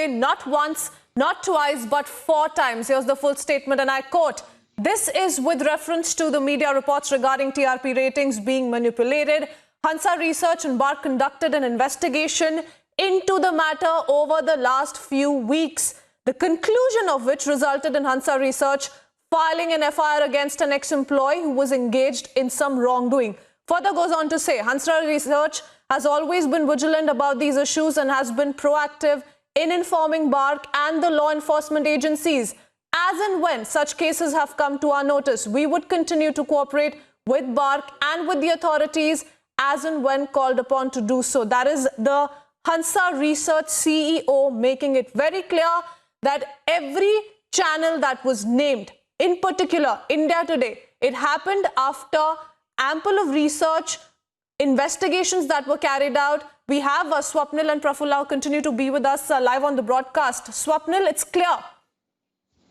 today, not once, not twice, but 4 times. Here's the full statement, and I quote, "This is with reference to the media reports regarding TRP ratings being manipulated. Hansa Research and BARC conducted an investigation into the matter over the last few weeks, the conclusion of which resulted in Hansa Research filing an FIR against an ex-employee who was engaged in some wrongdoing." Further goes on to say, Hansa Research has always been vigilant about these issues and has been proactive in informing BARC and the law enforcement agencies. As and when such cases have come to our notice, we would continue to cooperate with BARC and with the authorities as and when called upon to do so. That is the Hansa Research CEO making it very clear that every channel that was named, in particular India Today, it happened after ample of research, investigations that were carried out. We have Swapnil and Prafulla who continue to be with us live on the broadcast. Swapnil, it's clear.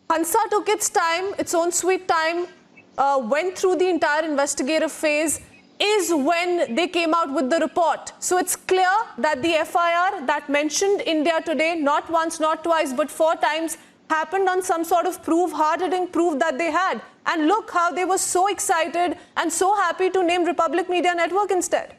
Hansa took its time, its own sweet time, went through the entire investigative phase, is when they came out with the report. So it's clear that the FIR that mentioned India Today, not once, not twice, but 4 times, happened on some sort of proof, hard-hitting proof that they had. And look how they were so excited and so happy to name Republic Media Network instead.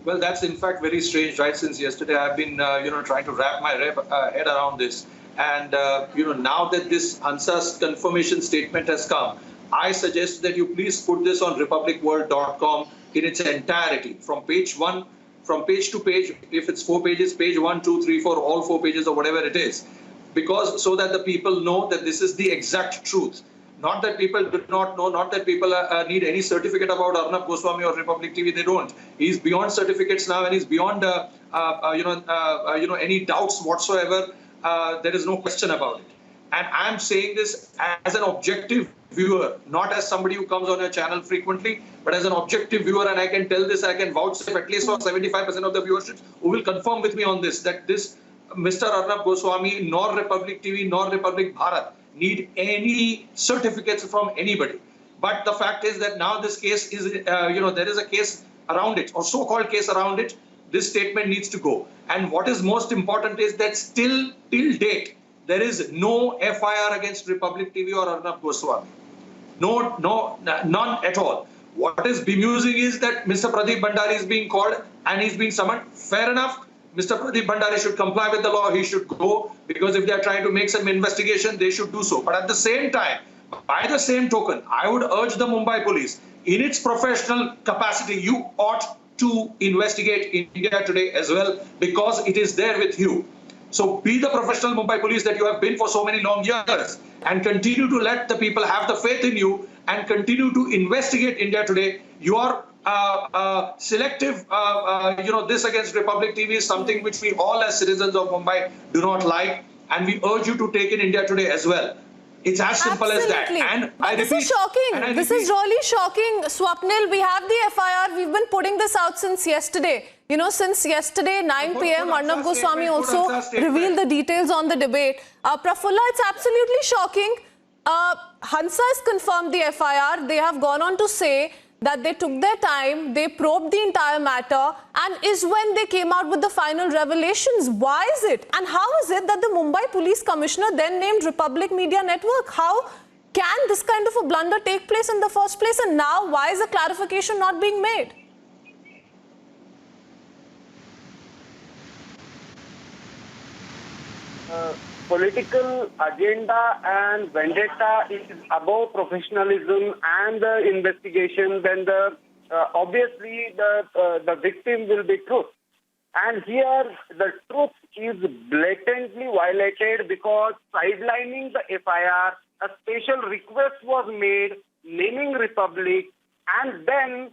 Well, that's in fact very strange. Right since yesterday, I've been, trying to wrap my head around this. And, now that this Hansa's confirmation statement has come, I suggest that you please put this on republicworld.com in its entirety, from page 1, from page to page. If it's 4 pages, page 1, 2, 3, 4, all 4 pages or whatever it is. Because so that the people know that this is the exact truth. Not that people do not know, not that people need any certificate about Arnab Goswami or Republic TV. They don't. He's beyond certificates now, and he's beyond any doubts whatsoever. There is no question about it. And I'm saying this as an objective viewer, not as somebody who comes on your channel frequently, but as an objective viewer. And I can tell this, I can vouch at least for 75% of the viewership who will confirm with me on this, that this Mr. Arnab Goswami, nor Republic TV, nor Republic Bharat need any certificates from anybody. But the fact is that now this case is, there is a case around it, or so-called case around it. This statement needs to go. And what is most important is that still, till date, there is no FIR against Republic TV or Arnab Goswami. None at all. What is bemusing is that Mr. Pradeep Bhandari is being called and he's being summoned. Fair enough. Mr. Pradeep Bhandari should comply with the law. He should go, because if they are trying to make some investigation, they should do so. But at the same time, by the same token, I would urge the Mumbai police, in its professional capacity, you ought to investigate India Today as well, because it is there with you. So be the professional Mumbai police that you have been for so many long years, and continue to let the people have the faith in you and continue to investigate India Today. Your selective, this against Republic TV is something which we all as citizens of Mumbai do not like, and we urge you to take in India Today as well. It's as simple as that. And this is shocking. This is really shocking. Swapnil, we have the FIR. We've been putting this out since yesterday. Since yesterday, 9 p.m., Arnab Goswami also revealed the details on the debate. Prafulla, it's absolutely shocking. Hansa has confirmed the FIR. They have gone on to say that they took their time, they probed the entire matter, and is when they came out with the final revelations. Why is it? And how is it that the Mumbai Police Commissioner then named Republic Media Network? How can this kind of a blunder take place in the first place? And now, why is a clarification not being made? Political agenda and vendetta is above professionalism and the investigation. Then obviously the victim will be truth. And here the truth is blatantly violated, because sidelining the FIR, a special request was made naming Republic, and then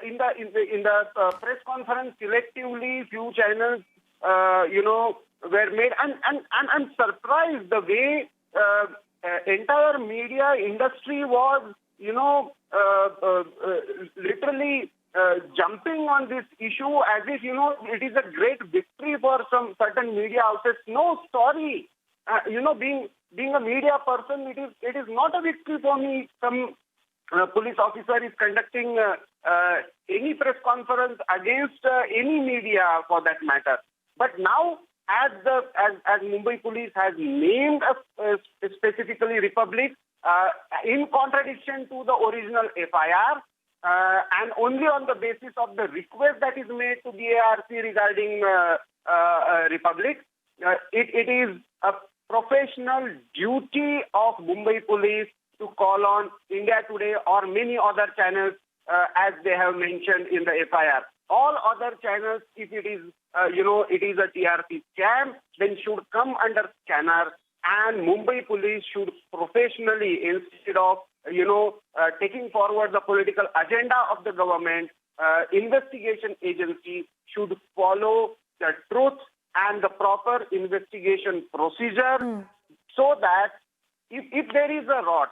in the press conference selectively few channels were made, and I'm surprised the way entire media industry was, literally jumping on this issue as if, it is a great victory for some certain media outlets. No, sorry. Being a media person, it is not a victory for me. Some police officer is conducting any press conference against any media for that matter. But now, as Mumbai Police has named specifically Republic in contradiction to the original FIR. And only on the basis of the request that is made to the ARC regarding Republic, it is a professional duty of Mumbai Police to call on India Today or many other channels as they have mentioned in the FIR. All other channels, if it is, it is a TRP scam, then should come under scanner, and Mumbai Police should professionally, instead of taking forward the political agenda of the government, investigation agency should follow the truth and the proper investigation procedure, so that if there is a rot,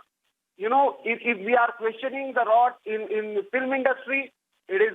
if we are questioning the rot in the film industry, it is,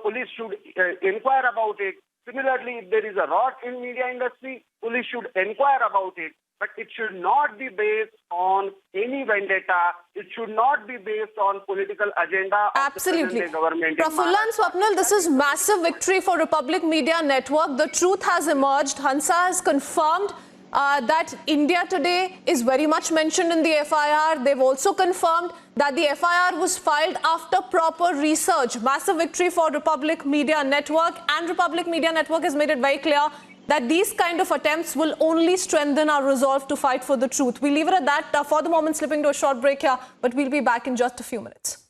police should inquire about it. Similarly, if there is a rot in media industry, police should inquire about it. But it should not be based on any vendetta. It should not be based on political agenda of Absolutely. the government. Prafulla and Swapnil, this is massive victory for Republic Media Network. The truth has emerged. Hansa has confirmed that India Today is very much mentioned in the FIR. They've also confirmed that the FIR was filed after proper research. Massive victory for Republic Media Network, and Republic Media Network has made it very clear that these kind of attempts will only strengthen our resolve to fight for the truth. We'll leave it at that for the moment, slipping to a short break here, but we'll be back in just a few minutes.